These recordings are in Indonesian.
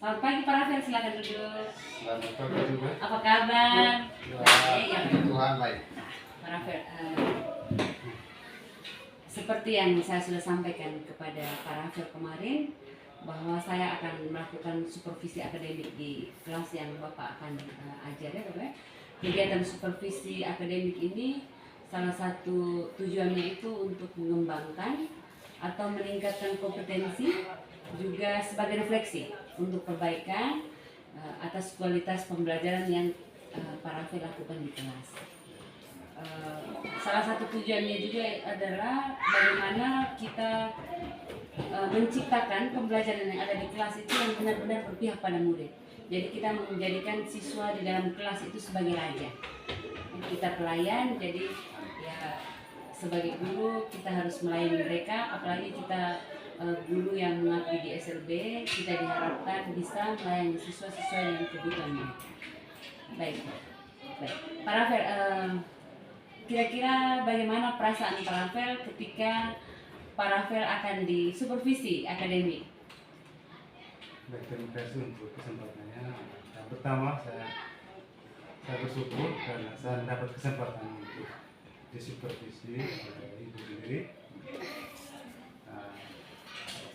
Selamat pagi Pak Rafael, silakan duduk. Selamat pagi juga. Apa kabar? Baik, ya. Tuhan baik. Pak Rafael, seperti yang saya sudah sampaikan kepada Pak Rafael kemarin, bahwa saya akan melakukan supervisi akademik di kelas yang Bapak akan ajar ya Bapak. Kegiatan supervisi akademik ini salah satu tujuannya itu untuk mengembangkan atau meningkatkan kompetensi, juga sebagai refleksi untuk perbaikan atas kualitas pembelajaran yang Pak Rafael lakukan di kelas. Salah satu tujuannya juga adalah bagaimana kita menciptakan pembelajaran yang ada di kelas itu yang benar-benar berpihak pada murid. Jadi kita menjadikan siswa di dalam kelas itu sebagai raja. Kita pelayan, jadi ya sebagai guru kita harus melayani mereka, apalagi kita guru yang mengabdi di SLB, kita diharapkan bisa melayani siswa sesuai dengan kebutuhannya. Baik. Pak Rafael, kira-kira bagaimana perasaan Pak Rafael ketika Pak Rafael akan disupervisi akademik? Baik, terima kasih untuk kesempatannya. Yang pertama, saya bersyukur karena saya mendapat kesempatan untuk disupervisi oleh ibu sendiri.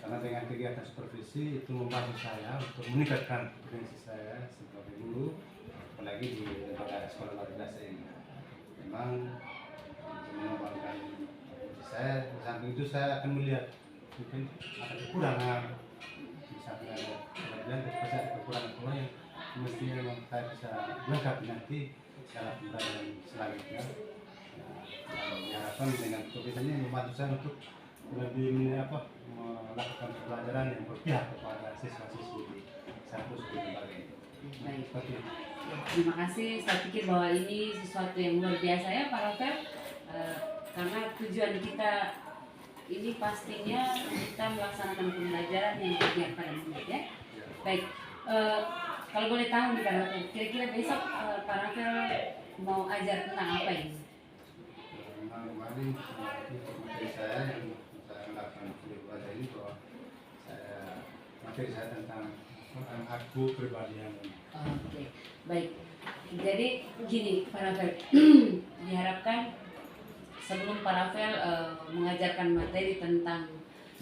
Karena dengan kegiatan supervisi itu membantu saya untuk meningkatkan kompetensi saya sebagai guru, apalagi di lembaga sekolah luar biasa ini. Memang untuk mengembangkan kompetensi saya, di samping itu saya akan melihat mungkin ada kekurangan, misalnya ada kelebihan, tapi ada kekurangan pula yang mestinya memang saya bisa lengkapi nanti dalam pembelajaran selanjutnya. Dan diharapkan dengan kompetensi ini membantu saya untuk lebih melakukan pembelajaran yang berpihak kepada siswa-siswi di satu lembaga ini. Baik. Terima kasih. Saya pikir bahwa ini sesuatu yang luar biasa ya Pak Rafael, karena tujuan kita ini pastinya kita melaksanakan pembelajaran yang berpihak pada murid ya. Baik. Kalau boleh tahu nih Pak Rafael, kira-kira besok Pak Rafael mau ajar tentang apa ini? Memang kemarin untuk materi saya yang saya melakukan di belajar ini bahwa materi saya tentang aku pribadi yang Oke, baik. Jadi gini Pak Rafael, diharapkan sebelum Pak Rafael mengajarkan materi tentang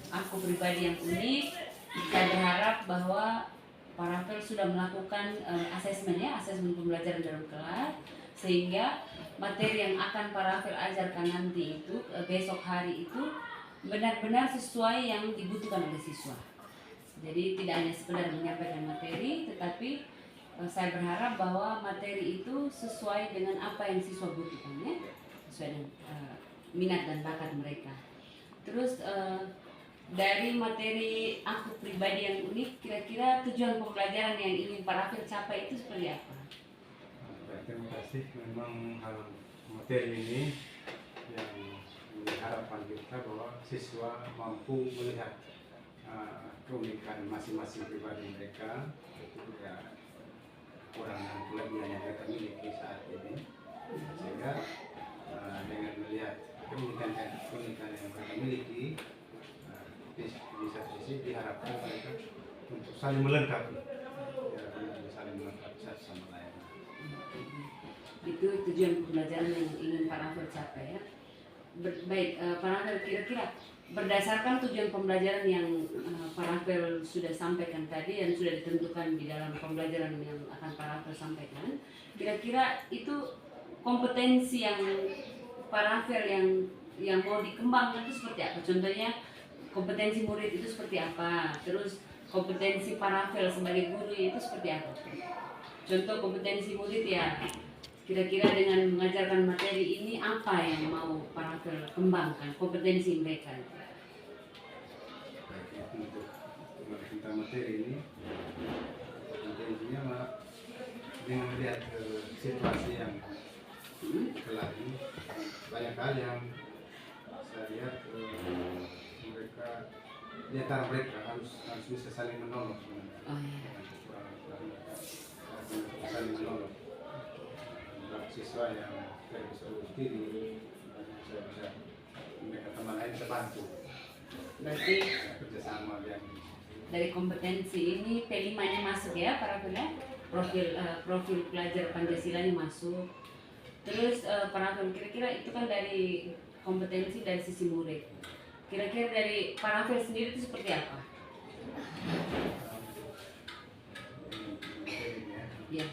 aku pribadi yang unik, saya berharap bahwa Pak Rafael sudah melakukan asesmen pembelajaran dalam kelas, sehingga materi yang akan Pak Rafael ajarkan nanti itu besok hari itu benar-benar sesuai yang dibutuhkan oleh siswa. Jadi tidak hanya sekedar menyampaikan materi, tetapi saya berharap bahwa materi itu sesuai dengan apa yang siswa butuhkan ya, sesuai dengan minat dan bakat mereka. Terus dari materi aku pribadi yang unik, kira-kira tujuan pembelajaran yang ingin Pak Rafael capai itu seperti apa? Terima kasih. Memang hal materi ini yang diharapkan kita bahwa siswa mampu melihat keunikan masing-masing pribadi mereka, itu ya kurang dan kelebihan yang mereka miliki saat ini, sehingga dengan melihat keunikan yang mereka miliki, di satu sisi diharapkan mereka untuk saling melengkapi, satu sama lain. Itu tujuan pembelajaran yang ingin Pak Rafael capai ya. Baik, Pak Rafael, kira-kira berdasarkan tujuan pembelajaran yang Pak Rafael sudah sampaikan tadi dan sudah ditentukan di dalam pembelajaran yang akan Pak Rafael sampaikan, kira-kira itu kompetensi yang Pak Rafael yang mau dikembangkan itu seperti apa? Contohnya kompetensi murid itu seperti apa? Terus kompetensi Pak Rafael sebagai guru itu seperti apa? Contoh kompetensi murid ya, kira-kira dengan mengajarkan materi ini apa yang mau Pak Rafael kembangkan kompetensi mereka? Untuk tentang materi ini, kompetensinya dengan melihat situasi yang telah ini, banyak hal yang saya lihat mereka di antara mereka harus bisa saling menolong sebenarnya. Kekurangan mereka saling menolong. Siswa yang tidak bisa urus diri, saya bisa mereka teman lain bisa bantu. Berarti kerjasama yang dari kompetensi ini P5-nya masuk ya para pendengar, profil pelajar Pancasilanya masuk. Terus para kira-kira itu kan dari kompetensi dari sisi murid. Kira-kira dari Paravel sendiri itu seperti apa? Ya.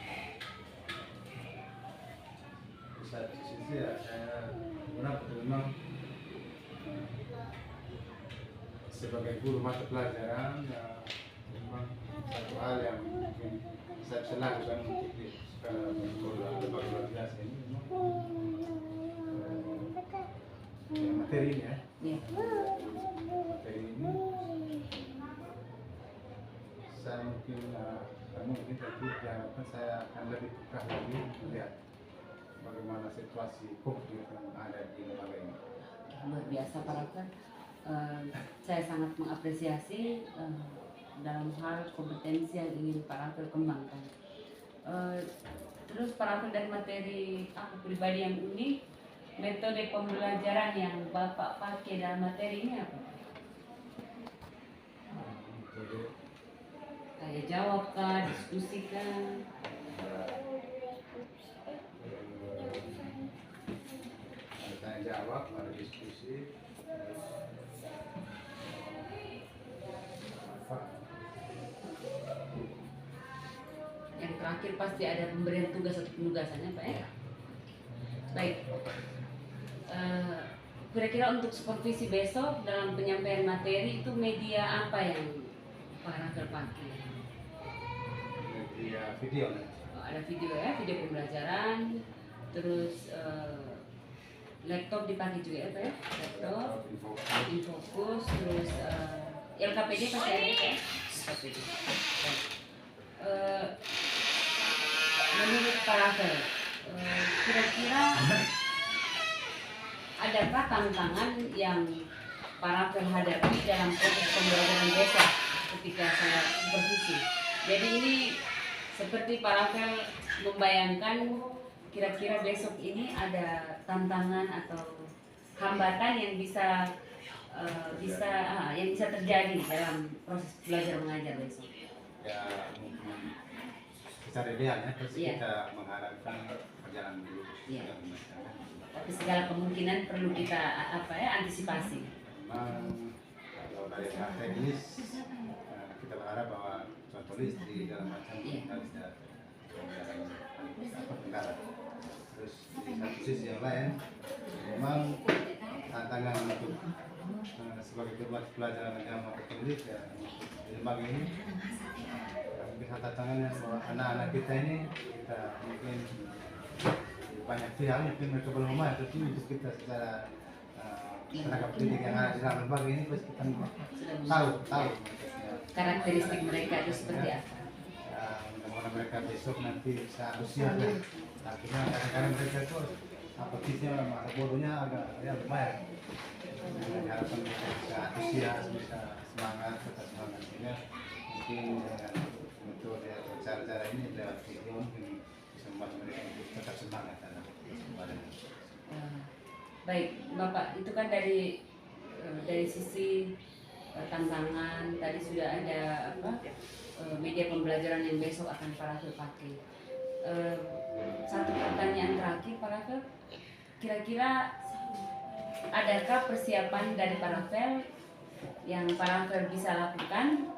Di satu sisi ya saya memang sebagai guru mata pelajaran ya, memang satu hal yang mungkin saya bisa lakukan untuk di sekolah luar biasa ini memang ya, materinya Ya. materi ini saya mungkin tapi diharapkan saya akan lebih peka lagi melihat bagaimana situasi COVID yang ada di lembaga ini. Luar biasa Paravel. Saya sangat mengapresiasi dalam hal kompetensi yang ingin Paravel kembangkan. Terus Paravel dari materi aku pribadi yang unik, metode pembelajaran yang Bapak pakai dalam materi ini apa? Jadi Kayak jawab kah, diskusi kah? ada tanya jawab, ada diskusi, Yang terakhir pasti ada pemberian tugas atau penugasannya Pak ya? Baik. Kira-kira untuk supervisi besok dalam penyampaian materi itu media apa yang Paravel pakai? media video nanti. Ada video ya, video pembelajaran, terus laptop dipakai juga ya Pak ya? Laptop, Infokus, terus LKPD pasti ada ya? LKPD. Baik. Menurut Paravel, kira-kira adakah tantangan yang Paravel hadapi dalam proses pembelajaran besok ketika saya supervisi? Jadi ini seperti Paravel membayangkan kira-kira besok ini ada tantangan atau hambatan yang bisa terjadi dalam proses belajar mengajar besok. Ya mungkin secara ideal ya, terus Iya. kita mengharapkan perjalanan dulu. Iya. Tapi segala kemungkinan perlu kita antisipasi. Memang kalau dari hal teknis kita berharap bahwa contoh list di dalam macam kita bisa kendala. Terus di satu sisi yang lain memang tantangan untuk sebagai tempat pelajaran yang mau tertulis ya di lembaga ini bisa tantangannya bahwa anak-anak kita ini kita mungkin banyak pihak mungkin mereka belum memahami, tapi untuk kita secara tenaga pendidik yang ada di dalam lembaga ini pasti kita tahu Karakteristik mereka itu seperti apa? mudah-mudahan mereka besok nanti bisa antusias ya. Akhirnya kadang-kadang mereka itu apatisnya masa bodohnya agak ya lumayan. Diharapkan mereka bisa antusias, bisa semangat, tetap semangat. Sehingga mungkin dengan metode atau cara-cara ini lewat video mungkin bisa membuat mereka tetap semangat dalam kesempatan. Baik, Bapak, itu kan dari sisi tantangan tadi sudah ada media pembelajaran yang besok akan Paravel pakai. Satu pertanyaan terakhir Paravel, kira-kira adakah persiapan dari Paravel yang Paravel bisa lakukan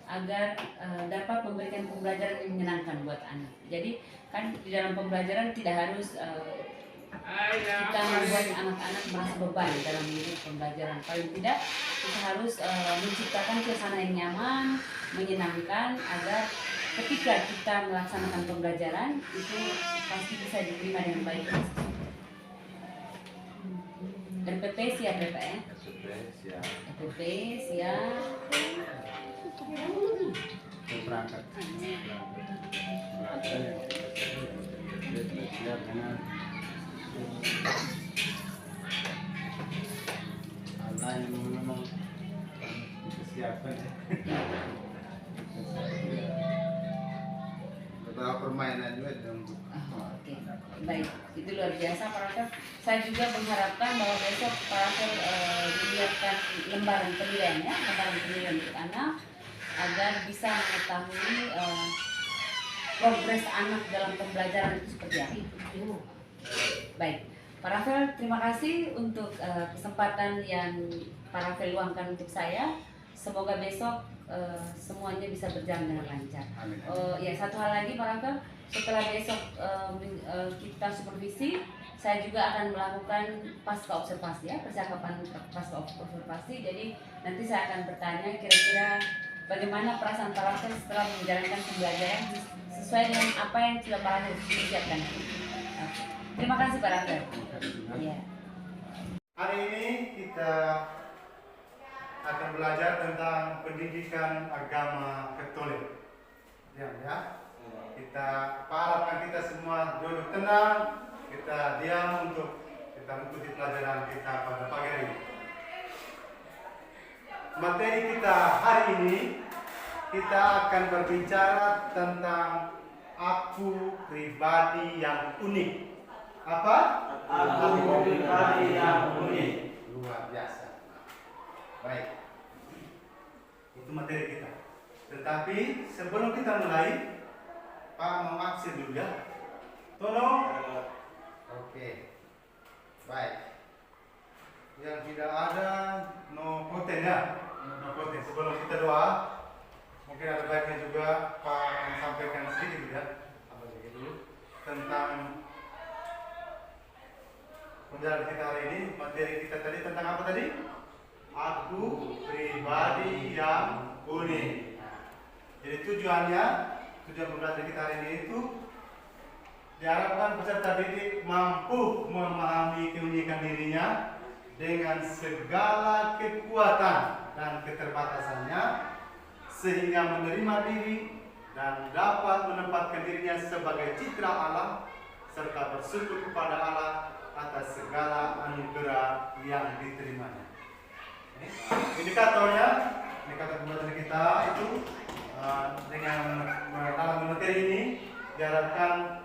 agar dapat memberikan pembelajaran yang menyenangkan buat anak? Jadi kan di dalam pembelajaran tidak harus kita membuat anak-anak merasa beban dalam mengikuti pembelajaran. Paling tidak kita harus menciptakan suasana yang nyaman, menyenangkan agar ketika kita melaksanakan pembelajaran itu pasti bisa diterima dengan baik. RPP siap ya Pak ya? RPP siap. Berangkat siap dengan Allah yang memang disiapkan ya. Beberapa permainan juga untuk Oke, baik, itu luar biasa Paravel. Saya juga mengharapkan bahwa besok Paravel menyiapkan lembaran penilaian ya, lembaran penilaian untuk anak agar bisa mengetahui progres anak dalam pembelajaran itu seperti apa. Baik, Pak Rafael, terima kasih untuk kesempatan yang Pak Rafael luangkan untuk saya. Semoga besok semuanya bisa berjalan dengan lancar. Amin. Ya, satu hal lagi Pak Rafael, setelah besok kita supervisi, saya juga akan melakukan pasca observasi ya, percakapan pasca observasi. Jadi nanti saya akan bertanya kira-kira bagaimana perasaan Pak Rafael setelah menjalankan pembelajaran sesuai dengan apa yang sudah Pak Rafael siapkan. Terima kasih Pak Rafael. Ya. Hari ini kita akan belajar tentang pendidikan agama Katolik. Ya. Kita harapkan kita semua duduk tenang, kita diam untuk kita mengikuti pelajaran kita pada pagi hari ini. Materi kita hari ini, kita akan berbicara tentang aku pribadi yang unik. Apa? Aku pribadi yang unik. Luar biasa. Baik. Itu materi kita. Tetapi sebelum kita mulai, Pak mau absen dulu ya. Tolong. Oke. Baik. Yang tidak ada no konten ya. No konten. Sebelum kita doa, mungkin ada baiknya juga Pak akan sampaikan sedikit ya. Apa dulu tentang pembelajaran kita hari ini. Materi kita tadi tentang apa tadi? Aku pribadi yang unik. Jadi tujuan pembelajaran kita hari ini itu diharapkan peserta didik mampu memahami keunikan dirinya dengan segala kekuatan dan keterbatasannya, sehingga menerima diri dan dapat menempatkan dirinya sebagai citra Allah serta bersyukur kepada Allah atas segala anugerah yang diterimanya. Indikator pembelajaran kita itu dengan dalam materi ini diharapkan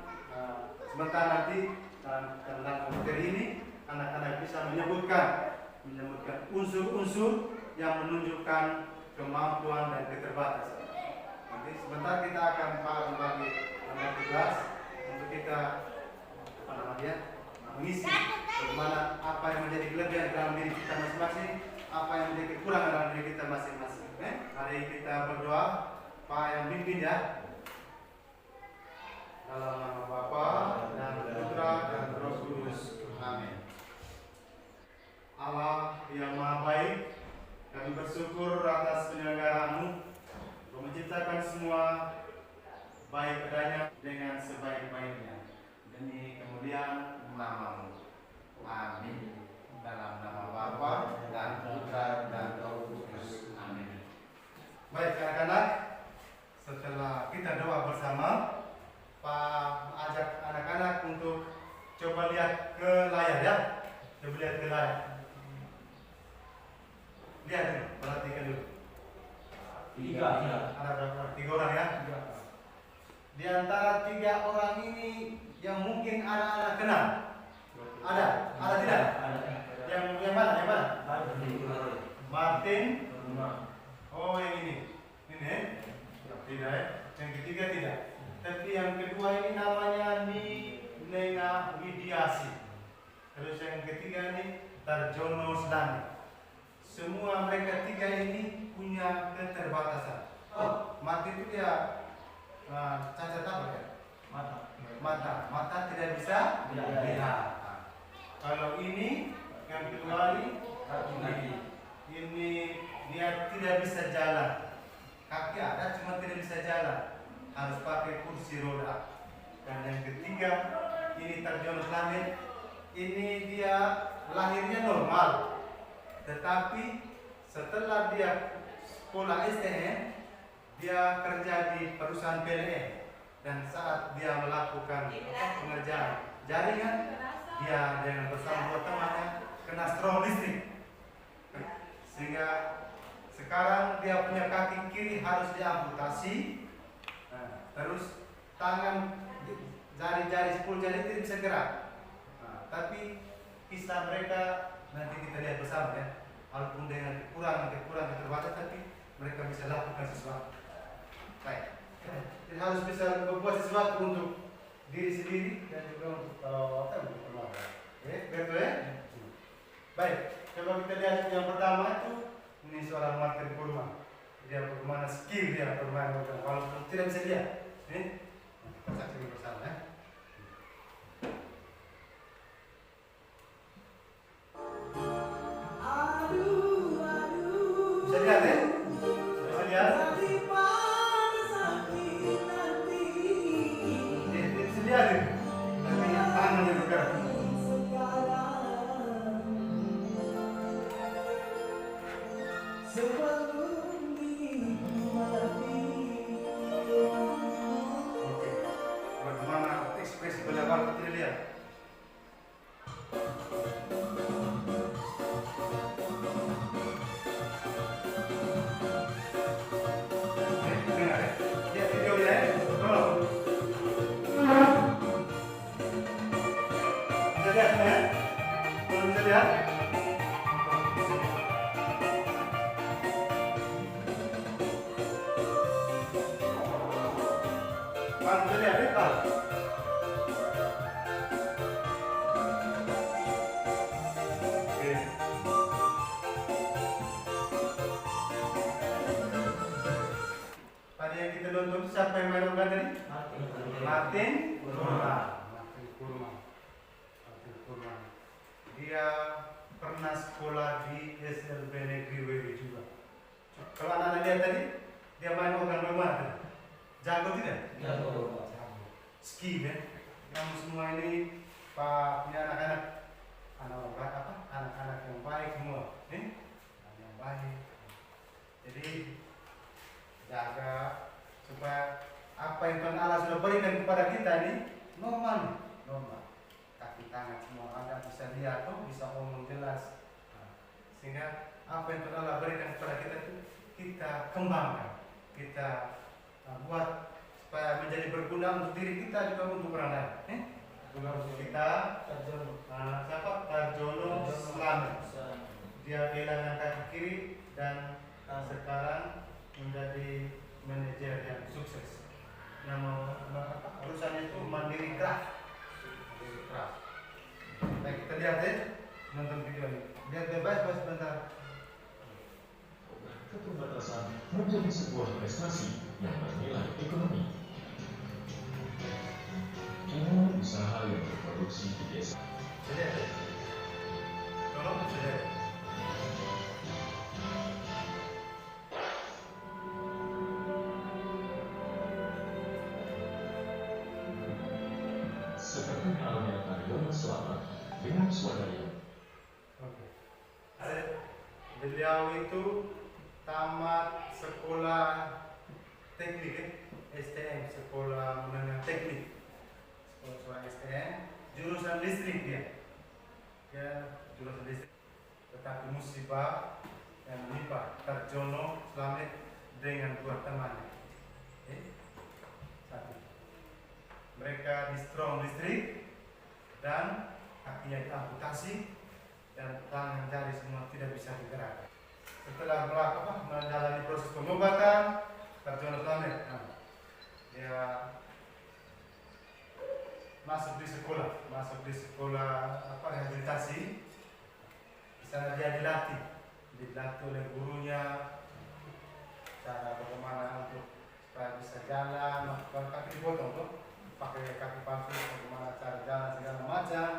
sebentar nanti dalam materi ini anak-anak bisa menyebutkan unsur-unsur yang menunjukkan kemampuan dan keterbatasan. Nanti sebentar kita akan membagi tugas untuk kita mengisi bagaimana apa yang menjadi kelebihan dalam diri kita masing-masing, apa yang menjadi kekurangan dalam diri kita masing-masing. Mari kita berdoa. Pak yang pimpin ya. Dalam nama Bapa dan Putra dan Roh Kudus. Amin. Allah yang Maha Baik, kami bersyukur atas penyelenggaraan-Mu untuk menciptakan semua baik adanya dengan sebaik-baiknya demi kemuliaan nama-Mu. Amin. Dalam nama Bapa dan Putra dan Roh Kudus. Amin. Baik anak-anak, setelah kita doa bersama, Pak ajak anak-anak untuk coba lihat ke layar ya. Coba lihat ke layar. Lihat dulu, perhatikan dulu. Tiga. Ada berapa? 3 orang ya? Di antara 3 orang ini yang mungkin anak-anak kenal. Ada tidak? Yang mana? Yang mana? Martin. Oh yang ini. Ini? Tidak ya? Yang ketiga tidak. Tapi yang kedua ini namanya Nina Widiasi. Terus yang ketiga ini Tarjono Sedani. Semua mereka 3 ini punya keterbatasan. Martin itu dia cacat apa ya? Mata tidak bisa lihat. Kalau ini yang kedua ini dia tidak bisa jalan. Kaki ada cuma tidak bisa jalan, harus pakai kursi roda. Dan yang ketiga ini Tarjono Slamet, ini dia lahirnya normal, tetapi setelah dia sekolah STM dia kerja di perusahaan PLN, dan saat dia melakukan pengerjaan jaringan, dia dengan bersama 2 temannya kena strom listrik, sehingga sekarang dia punya kaki kiri harus diamputasi. Terus tangan jari-jari 10 jari tidak bisa gerak. Tapi kisah mereka nanti kita lihat bersama ya. Walaupun dengan kekurangan keterbatasan, tapi mereka bisa lakukan sesuatu. Baik. Jadi harus bisa membuat sesuatu untuk diri sendiri dan juga untuk untuk keluarga. Betul ya? Baik. Coba kita lihat yang pertama itu, ini seorang Martin Kurma. Dia bagaimana skill dia bermain walaupun tidak bisa lihat. Ini kita saksikan bersama ya. Bisa lihat ya? Bisa lihat? Bisa lihat ya? Tapi tangannya bergerak. Oke. Bagaimana ekspresi beliau tidak lihat? Dengar ya? Lihat videonya ya? Tolong. Bisa lihat semua ya? Kalau bisa lihat? Pak, bisa lihat ya? Pak? Oke. Tadi yang kita nonton itu siapa yang main organ tadi? Martin Kurma. Martin Kurma. Martin Kurma. Dia pernah sekolah di SLB Negeri WW juga. Kalau anak-anak lihat tadi, dia main organ bagaimana tadi? Jago tidak? Jago. Ski ya. Kamu semua ini Pak punya anak-anak anak-anak yang baik semua, anak yang baik. Jadi jaga supaya apa yang Tuhan Allah sudah berikan kepada kita ini normal. Kaki tangan semua ada, bisa lihat, bisa ngomong jelas. Sehingga apa yang Tuhan Allah berikan kepada kita itu kita kembangkan, kita buat supaya menjadi berguna untuk diri kita juga untuk orang lain. Kita siapa? Tarjono Slamet. Dia kehilangan kaki kiri dan sekarang menjadi manajer yang sukses. Nama urusannya itu Mandiri Craft. Baik, kita lihat ya, nonton video ini. Lihat bebas sebentar. Keterbatasan menjadi sebuah prestasi yang bernilai ekonomi. Channel usaha yang berproduksi di desa. Lihat ya. Tolong lihat. Seperti halnya Taryono Slamet dengan swadaya. Oke. Beliau itu tamat sekolah teknik, STM, sekolah menengah teknik, sekolah STM, jurusan listrik dia, jurusan listrik. Tetapi musibah yang menimpa Tarjono Slamet dengan dua temannya. Satu, mereka di strong listrik dan kakinya diamputasi dan tangan jari semua tidak bisa digerakkan. Setelah menjalani proses pengobatan, Tarjono Slamet, dia masuk di sekolah rehabilitasi. Di sana dia dilatih oleh gurunya cara bagaimana untuk supaya bisa jalan, kaki dipotong tuh, pakai kaki palsu, bagaimana cara jalan segala macam.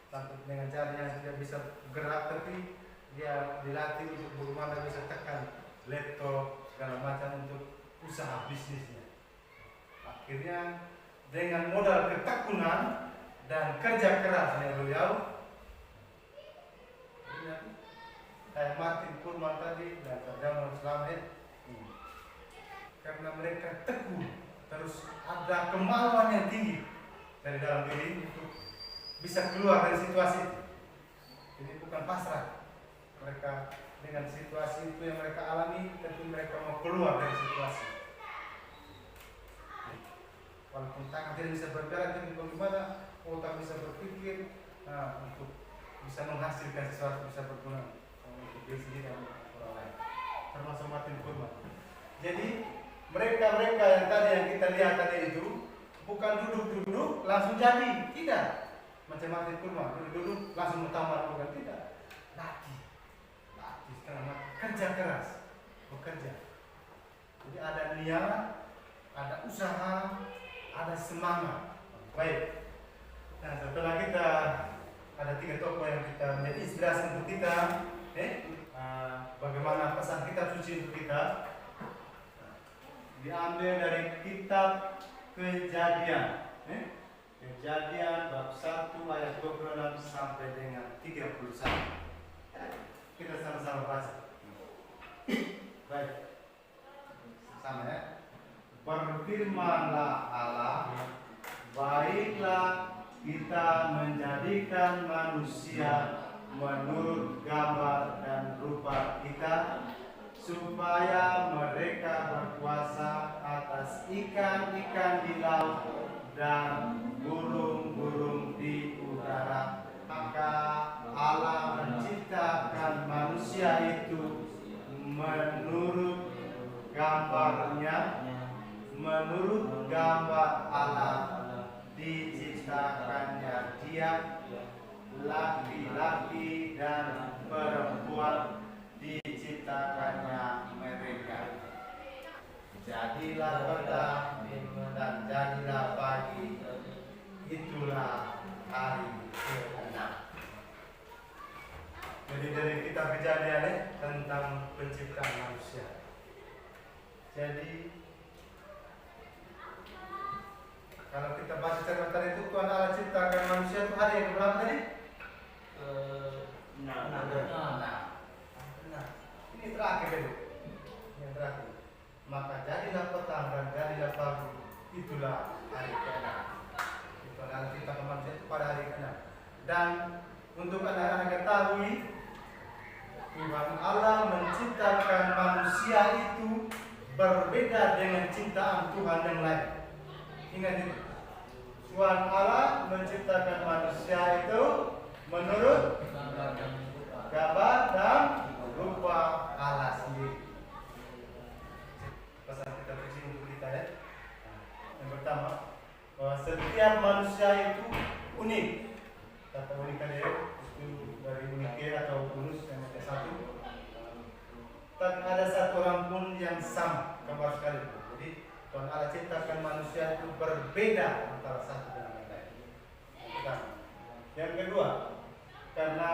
Sampai dengan jari yang tidak bisa gerak, tapi dia dilatih untuk bagaimana bisa tekan laptop segala macam untuk usaha bisnisnya. Akhirnya dengan modal ketekunan dan kerja kerasnya beliau, kayak Martin Kurma tadi dan Tarjono Slamet, karena mereka teguh, terus ada kemauan yang tinggi dari dalam diri untuk bisa keluar dari situasi itu. Jadi bukan pasrah. Mereka dengan situasi itu yang mereka alami, tentu mereka mau keluar dari situasi. Walaupun tangan tidak bisa bergerak, tapi bagaimana otak bisa berpikir untuk bisa menghasilkan sesuatu, bisa berguna untuk diri sendiri dan orang lain. termasuk Martin Kurma. Jadi mereka-mereka yang tadi yang kita lihat tadi itu bukan duduk-duduk langsung jadi, tidak. Macam Martin Kurma, duduk-duduk langsung mutamat, bukan, tidak. Latih setengah mati, kerja keras, bekerja. Jadi ada niat, ada usaha, ada semangat. Baik. Nah, setelah kita ada 3 tokoh yang kita menjadi inspirasi untuk kita, bagaimana pesan kitab suci untuk kita, diambil dari kitab Kejadian, Kejadian bab 1 ayat 26 sampai dengan 31. Kita sama-sama baca. Baik, sama ya. Berfirmanlah Allah, baiklah kita menjadikan manusia menurut gambar dan rupa kita, supaya mereka berkuasa atas ikan-ikan di laut dan burung-burung di udara. Maka Allah menciptakan manusia itu menurut gambarnya, menurut gambar Allah diciptakannya dia, laki-laki dan perempuan diciptakannya mereka. Jadilah petang dan jadilah pagi, itulah hari ke-6. Jadi dari kitab Kejadian tentang penciptaan manusia. Jadi kalau kita baca catatan itu, Tuhan Allah ciptakan manusia itu hari yang berapa tadi? Nah, ini terakhir itu. Yang terakhir. Maka jadilah petang dan jadilah pagi, itulah hari ke-6. Tuhan Allah ciptakan manusia itu pada hari ke-6. Dan untuk anak-anak ketahui, Tuhan Allah menciptakan manusia itu berbeda dengan ciptaan Tuhan yang lain. Ingat itu. Tuhan Allah menciptakan manusia itu menurut gambar dan rupa Allah sendiri. Pesan kita di sini untuk kita ya. Yang pertama, bahwa setiap manusia itu unik. Kata unik tadi itu dari unike atau unus yang ada satu. Tak ada satu orang pun yang sama, gambar sekali. Jadi Tuhan Allah ciptakan manusia itu berbeda antara satu dengan yang lain. Yang kedua, karena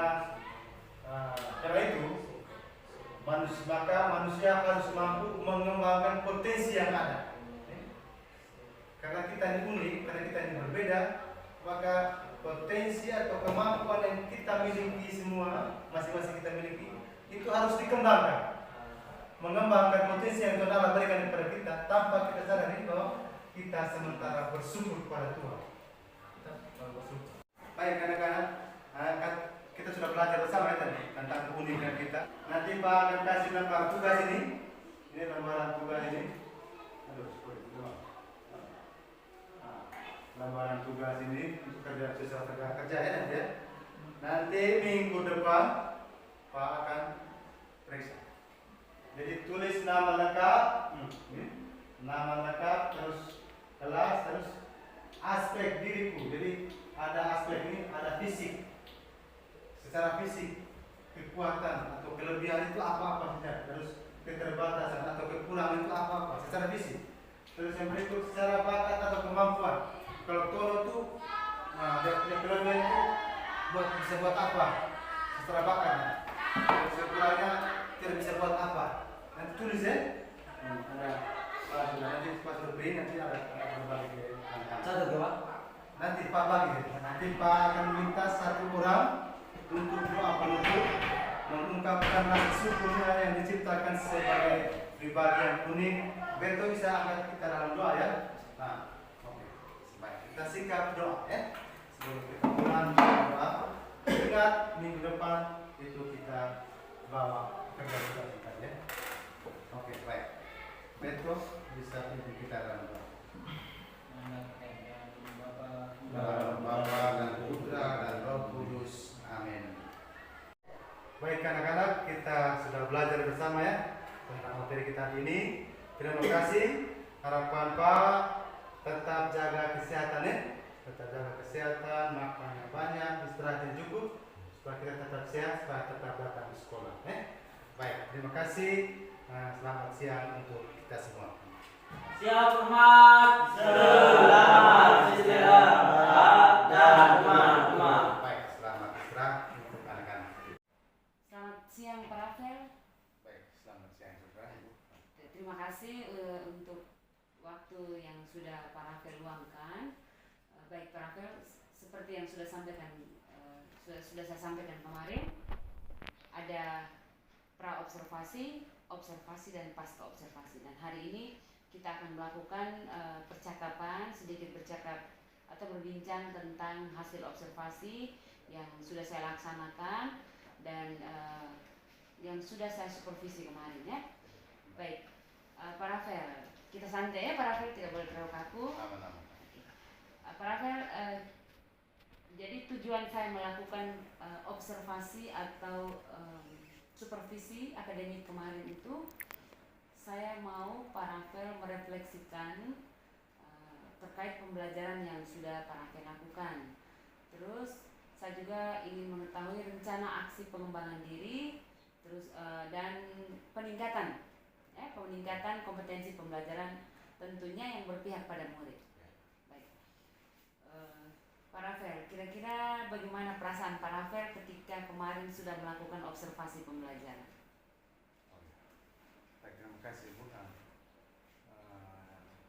itu maka manusia harus mampu mengembangkan potensi yang ada. Karena kita ini unik, karena kita ini berbeda, maka potensi atau kemampuan yang kita miliki semua, masing-masing kita miliki, itu harus dikembangkan. Mengembangkan potensi yang Tuhan Allah berikan kepada kita tanpa kita sadari bahwa kita sementara bersyukur kepada Tuhan. Kita bersyukur. Baik anak-anak, kita sudah belajar bersama ya tadi tentang keunikan kita. Nanti Pak akan kasih lembar tugas ini. Ini lembaran tugas ini. Lembaran tugas ini untuk kerja sosial kerja ya nanti ya. Nanti minggu depan Pak akan periksa. Jadi tulis nama lengkap, terus kelas, terus aspek diriku. Jadi ada aspek ini, ada fisik. Secara fisik, kekuatan atau kelebihan itu apa-apa saja. Terus keterbatasan atau kekurangan itu apa-apa secara fisik. Terus yang berikut secara bakat atau kemampuan. Kalau Tono itu, dia punya kelebihan itu bisa buat apa? Secara bakatnya. Terus kekurangannya tidak bisa buat apa? Nanti tulis ya. Ada nanti pas beri nanti ada berbagi Catat ya Pak. Nanti Pak bagi. Nanti Pak akan minta satu orang untuk doa penutup mengungkapkan rasa syukurnya yang diciptakan sebagai pribadi yang unik. Beto bisa angkat kita dalam doa ya. Nah, oke. Baik, kita sikap doa ya. Sebelum kita pulang doa, ingat minggu depan itu kita bawa kerja kita ya. Oke, baik. Beto bisa pimpin kita dalam doa. Dalam Bapa dan Putra dan Roh Kudus. Amin. Baik anak-anak, kita sudah belajar bersama ya kegiatan ini. Terima kasih. Harapan Pak tetap jaga kesehatan ya. Tetap jaga kesehatan, makan yang banyak, istirahat yang cukup supaya kita tetap sehat, supaya tetap datang ke sekolah. Baik, terima kasih. Selamat siang untuk kita semua. Siap hormat. Selamat istirahat dan teman-teman. Baik, selamat istirahat untuk anak-anak. Selamat siang Pak Rafael. Baik, selamat siang saudara. Terima kasih untuk waktu yang sudah Pak Rafael luangkan. Baik Pak Rafael, seperti yang sudah saya sampaikan kemarin, ada pra observasi, observasi dan pasca observasi. Dan hari ini kita akan melakukan percakapan, sedikit bercakap atau berbincang tentang hasil observasi yang sudah saya laksanakan dan yang sudah saya supervisi kemarin ya. Baik, Pak Rafael, kita santai ya Pak Rafael, tidak boleh terlalu kaku. Aman-aman. Pak Rafael, jadi tujuan saya melakukan observasi atau supervisi akademik kemarin itu, saya mau Pak Rafael merefleksikan terkait pembelajaran yang sudah Pak Rafael lakukan. Terus saya juga ingin mengetahui rencana aksi pengembangan diri, terus dan peningkatan kompetensi pembelajaran tentunya yang berpihak pada murid. Baik, Pak Rafael, kira-kira bagaimana perasaan Pak Rafael ketika kemarin sudah melakukan observasi pembelajaran? Baik, terima kasih Bu.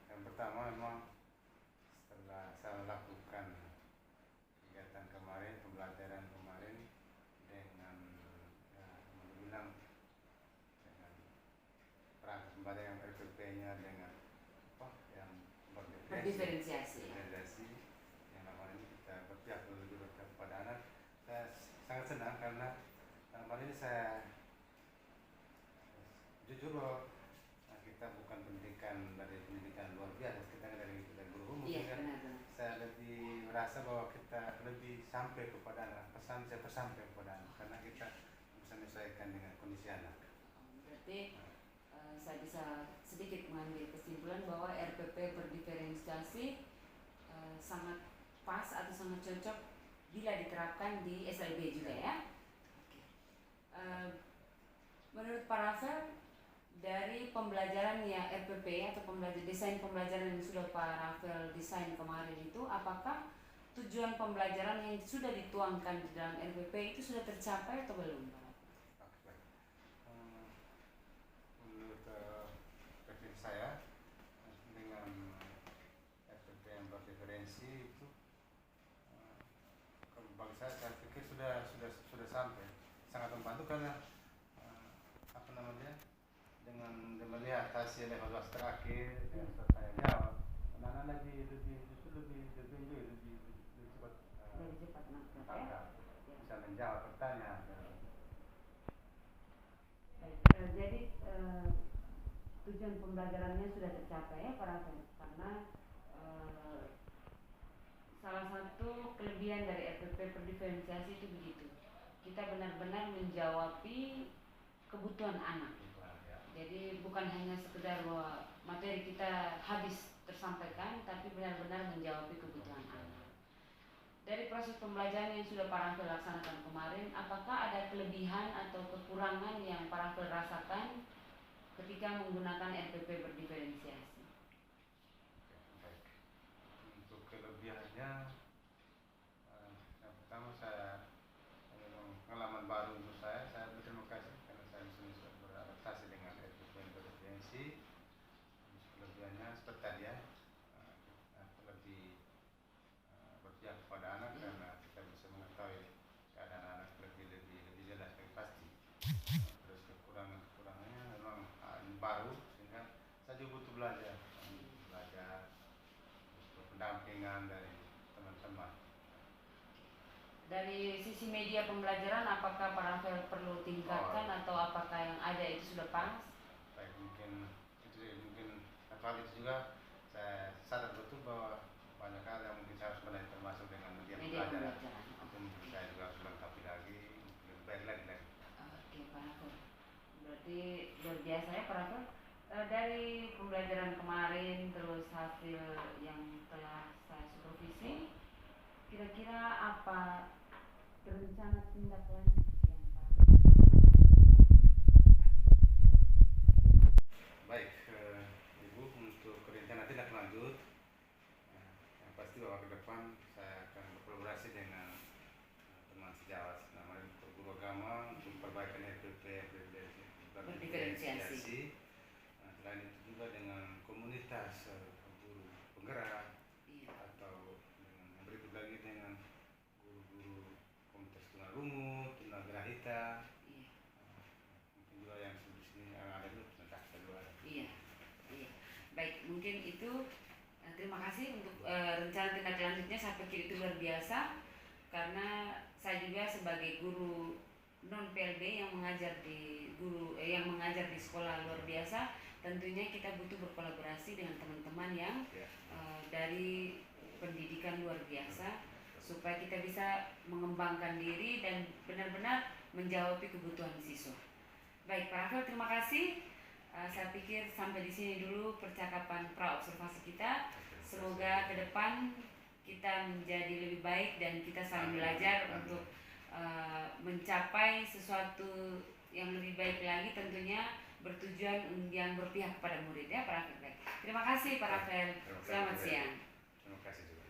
Yang pertama memang setelah saya melakukan kegiatan kemarin, pembelajaran kemarin dengan bilang dengan perangkat pembelajaran yang RPP-nya dengan yang Berdiferensiasi. yang namanya kita berpihak lebih berpihak pada anak. Saya sangat senang karena kali ini saya jujur bahwa kita bukan dari pendidikan luar biasa, kita dari guru umum. Iya, benar-benar. Saya lebih merasa bahwa kita lebih sampai kepada anak, pesan saya tersampai kepada anak karena kita bisa menyesuaikan dengan kondisi anak. Berarti saya bisa sedikit mengambil kesimpulan bahwa RPP berdiferensiasi sangat pas atau sangat cocok bila diterapkan di SLB juga ya. Menurut Pak Rafael, dari pembelajaran ya RPP atau desain pembelajaran yang sudah Pak Rafael desain kemarin itu, apakah tujuan pembelajaran yang sudah dituangkan di dalam RPP itu sudah tercapai atau belum, Pak? Menurut perspektif saya dengan RPP yang berdiferensi itu bagi saya pikir sudah sampai, sangat membantu karena dengan melihat hasil evaluasi terakhir yang saya jawab, anak-anak justru lebih cepat tangkap, bisa menjawab pertanyaan. Jadi tujuan pembelajarannya sudah tercapai ya Pak Rafael, karena salah satu kelebihan dari RPP berdiferensiasi itu begitu, kita benar-benar menjawabi kebutuhan anak. Jadi bukan hanya sekedar bahwa materi kita habis tersampaikan, tapi benar-benar menjawab kebutuhan anak. Dari proses pembelajaran yang sudah Pak Rafael laksanakan kemarin, apakah ada kelebihan atau kekurangan yang Pak Rafael rasakan ketika menggunakan RPP berdiferensiasi? Untuk kelebihannya, yang pertama saya pengalaman baru untuk saya berterima kasih karena saya bisa beradaptasi dengan RPP berdiferensiasi. Kelebihannya seperti tadi ya, lebih berpihak kepada anak karena kita bisa mengetahui keadaan anak lebih jelas, lebih pasti. Terus kekurangannya memang baru, sehingga saya juga butuh belajar pendampingan dari teman-teman. Dari sisi media pembelajaran, apakah Pak Rafael perlu tingkatkan atau apakah yang ada itu sudah pas? Baik, mungkin hal itu juga saya sadar betul bahwa banyak hal yang mungkin saya harus benahi termasuk dengan media pembelajaran. Mungkin saya juga harus melengkapi lagi, lebih baik lagi. Oke Pak Rafael, berarti luar biasa ya Pak Rafael. Dari pembelajaran kemarin terus hasil yang telah saya supervisi, kira-kira apa rencana tindak lanjut yang Baik, Ibu, untuk rencana tindak lanjut, yang pasti bahwa ke depan saya akan berkolaborasi dengan teman sejawat, namanya guru agama untuk perbaikan RPP Berdiferensiasi. Selain itu juga dengan komunitas guru penggerak Iya. atau dengan yang berikut lagi dengan guru-guru komunitas tunarungu, tunagrahita, Iya. mungkin juga yang di sini yang ada itu tunakasta juga. Iya, iya. Baik, mungkin itu terima kasih untuk rencana tindak lanjutnya. Saya pikir itu luar biasa karena saya juga sebagai guru non PLB yang mengajar di yang mengajar di sekolah luar biasa, tentunya kita butuh berkolaborasi dengan teman-teman yang dari pendidikan luar biasa supaya kita bisa mengembangkan diri dan benar-benar menjawab kebutuhan siswa. Baik, Pak Rafael, terima kasih. Saya pikir sampai di sini dulu percakapan pra-observasi kita. Semoga ke depan kita menjadi lebih baik dan kita saling belajar untuk mencapai sesuatu yang lebih baik lagi, tentunya bertujuan yang berpihak kepada murid ya Pak Rafael. Terima kasih Pak Rafael. Selamat siang. Terima kasih juga.